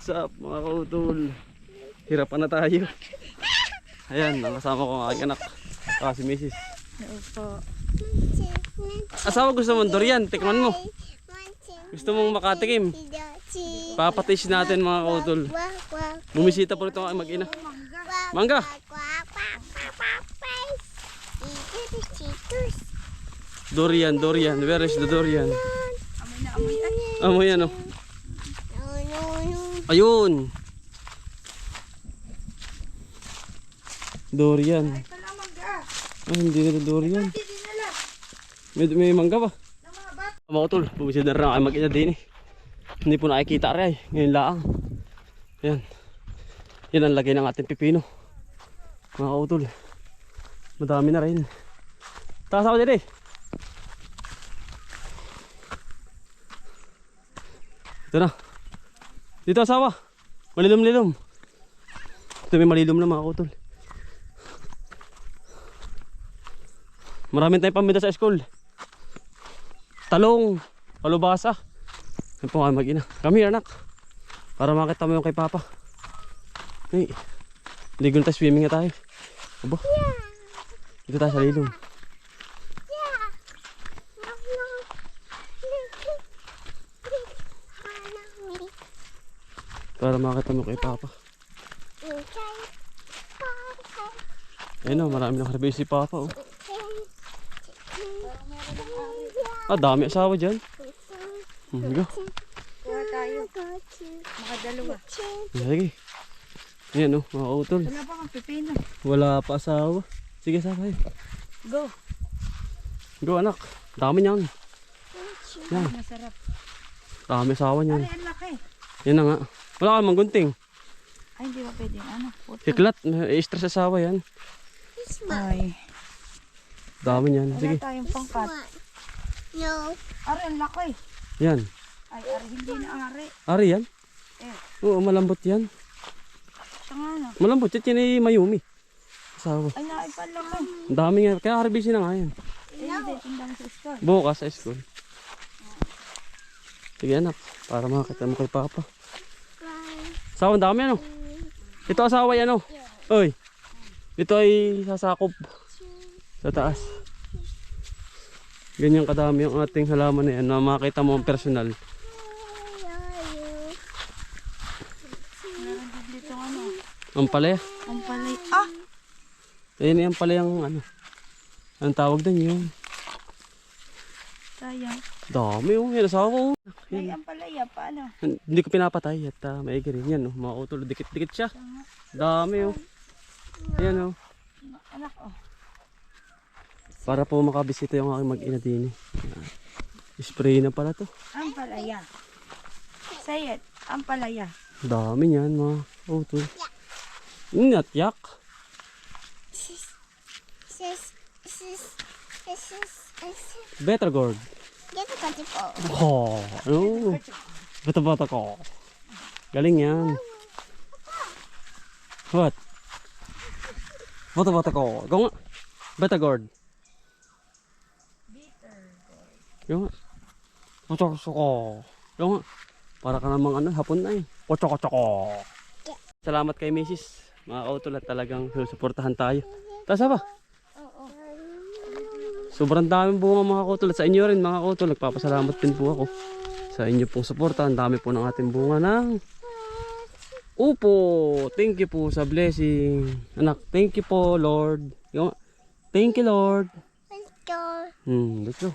What's up mga kautol? Hirapan na tayo. Ayan, nakasama ko ang aking anak. Si Mrs. Opo. Asawa, gusto mong durian? Tikman mo. Gusto mong makatikim? Papatish natin mga kautol. Bumisita po rito ang mag-ina. Mangga! Durian, durian. Where is the durian? Amoy na amoy ay. Amoy ano? Ayun! Durian. Ito lang mangga. Ah, hindi na durian. Hindi dinala. May mangga pa. Ng mga bata. Mga tol, bumisita na rin ako mag-ina din eh. Hindi po nakikita rin ngayon lang. Ayan. Yan ang lagay ng ating pipino. Mga kautol. Madami na rin. Taas ako din eh. Ito na. Dito asawa. Malilom-lilom. Ito may malilom na mga kautol. Maraming tayong paminta sa school. Talong, palubasa. Yan po kayo mag-ina. Come here anak. Para makita mo yung kay papa. Hey. Ligo na tayo, swimming na tayo. Aba. Dito tayo sa lilong. Para makita mo kay papa. Ayun o, marami na karabay si papa oh. Ah, dami asawa dyan. Go. Kuha tayo. Makadalawa. Sige. Ayan o, mga kautol. Wala pa kang pipino. Wala pa asawa. Sige, asawa yun. Go. Go anak. Dami niyan. Yan. Masarap. Dami asawa niyan. Ay, ang laki. Yan na nga. Wala ka mang gunting. Ay, hindi ba pwedeng ano? Puto. Hiklat. I-stress asawa yan. Ay. Dami niyan. Sige. Wala tayong pangkat. No. Ari, ang laki. Yan. Ay, ari, hindi na ari. Ari yan? Eh, Oo, malambot yan. siya nga na. Malambot yan. Yan ay Mayumi. Asawa. Ay, naipalaki. Ang dami nga. Kaya harbisin na nga yan. Eh, hindi. Tinda mo sa store. Bukas sa school. Sige anak. Para makakita mo kay papa. Asawa, ang dami ano. Ito asawa yan oh. Oy. Ito ay sasakop. Sa taas. Ganyan kadami yung ating halaman na yan na makita mo ang personal. Meron din dito ano. Ang palaya. Ang palay. Ah! Ayun yung palayang ano. Ang tawag doon yun. Sayang. Dami yung yan asawa oh. Ay, ang palaya. Paano? Hindi ko pinapatay at maigi rin yan oh. Mga utol. Dikit-dikit siya. Dami oh. Ayan oh. Anak, oh. Para po makabisita yung aking mag-ina din. Spray na pala to. Ang palaya. Say it. Ang palaya. Dami niyan mga utol. Natyak. Better gourd. Oh, ano? Bata-bata ko. Galing yan. What? Bata-bata ko. Go nga. Better gourd. Go nga. Kotsok-kotsok. Go nga. Para ka namang ano, hapon na eh. Kotsok-kotsok. Salamat kay Mrs. Mga kautol at talagang susuportahan tayo. Tasa ba? Sobrang daming bunga mga kautol at sa inyo rin mga kautol. Nagpapasalamat din po ako sa inyo pong suporta. Ang dami po ng ating bunga ng upo. Thank you po sa blessing. Anak, thank you po Lord. Thank you Lord. Let's go.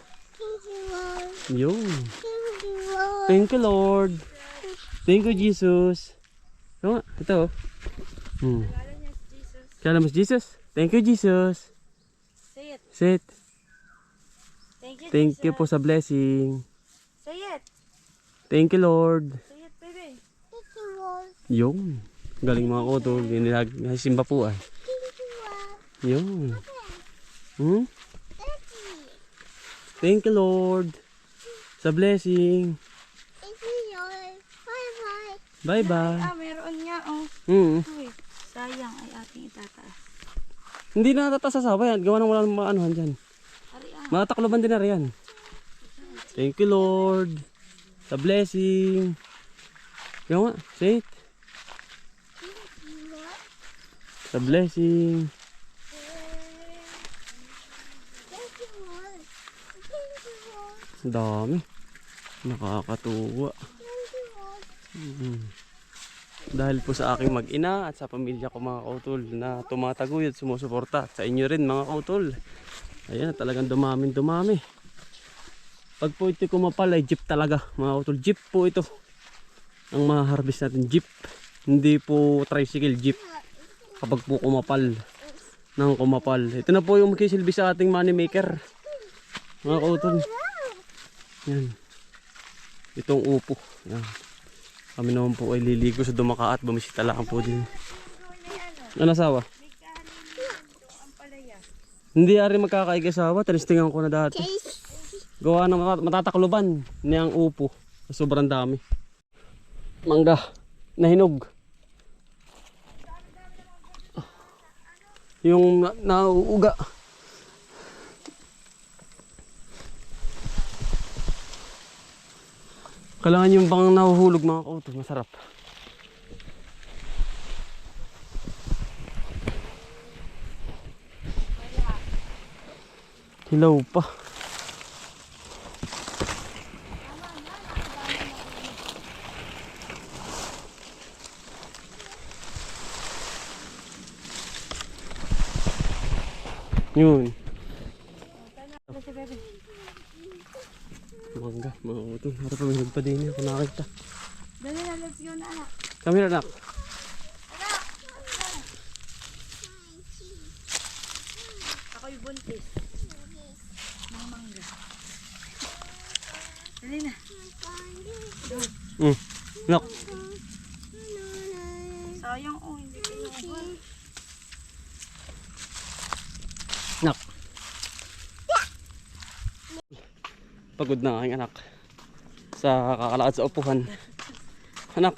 Yun. Thank you Lord. Thank you Jesus. Ito. Kala mo si Jesus? Thank you Jesus. Say it. Sit. Thank you, Thank you Jesus. po sa blessing. Say it. Thank you Lord. Say it, baby. Yung galing mga kautol. Simba po ay. Yung. Thank you Lord sa blessing. Bye bye. Ah, meron nga, oh. Uy, sayang ay ating itataas. Hindi na natataas sa sawa yan. Gawa ng walang maanuhan dyan. Ari, Matakloban din na riyan. Thank you Lord sa blessing. Yung nga, say it. The blessing. Dami. Nakakatuwa. Dahil po sa aking mag-ina at sa pamilya ko mga kautol na tumataguyod, sumusuporta. At sa inyo rin mga kautol. Ayan, talagang dumami. Pag po ito kumapal ay jeep talaga mga kautol. Jeep po ito. Ang ma-harvest natin jeep. Hindi po tricycle, jeep. Kapag po kumapal ng kumapal. Ito na po yung magsisilbi sa ating money maker. Mga kautol. Yan. Itong upo. Yan. Kami naman po ay liligo sa Dumaka at bumisita lang po din. Ano asawa? Hindi ari magkakaigasawa. Tanistingan ko na dati. Gawa ng matatakluban niyang upo. Sobrang dami. Mangga. Nahinog. Yung nauuga. Kailangan yung bang nahuhulog mga kautol. Masarap. Hilaw pa. Yun. Mangga, mga utol. Harap pa may nagpadini ako nakita. Dali na, let's go na anak. Kami na anak. Ako'y buntis. Ng mangga. Dali na. Anak. Sayang oh, hindi ko yung Anak. Pagod na aking anak sa kakalakad sa upuhan. Anak,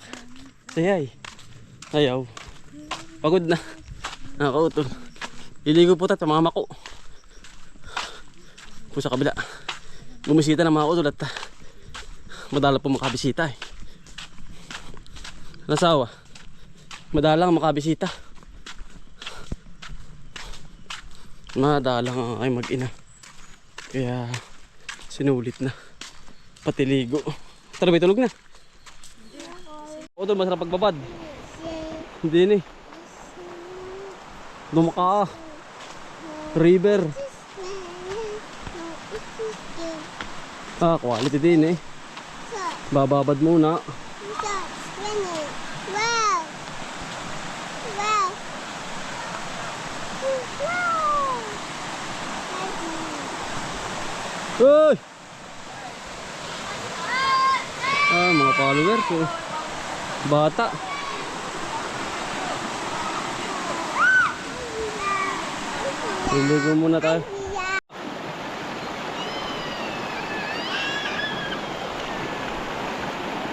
sayay. Ayaw. Pagod na. Nakakautol. Iligo po tayo mga mako. Po sa kabila. Bumisita ng mga kautol at madala po makabisita eh. Nasawa. Madalang makabisita. Madalang ang aking mag-ina. Kaya sinulit na. Pati ligo. Tara, may tulog na. O doon, masarap pagbabad. Hindi ni. Dumaka. River. Quality din eh. Bababad muna. Uy! Mga followers eh. Bata. Iligo muna tayo.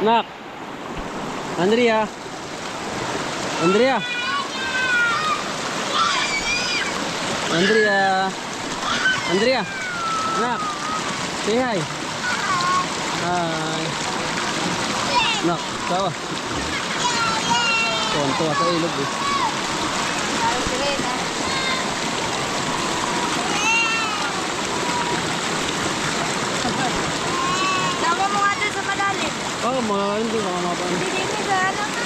Nak. Andrea. Andrea. Andrea. Andrea. Nak. Say hi. Hi. Nak, sawa. Tuwan-tuwa sa ilog eh. Sama mo nga dun sa malalim. Oh, mga hindi ka mamapan. Hindi ka ano.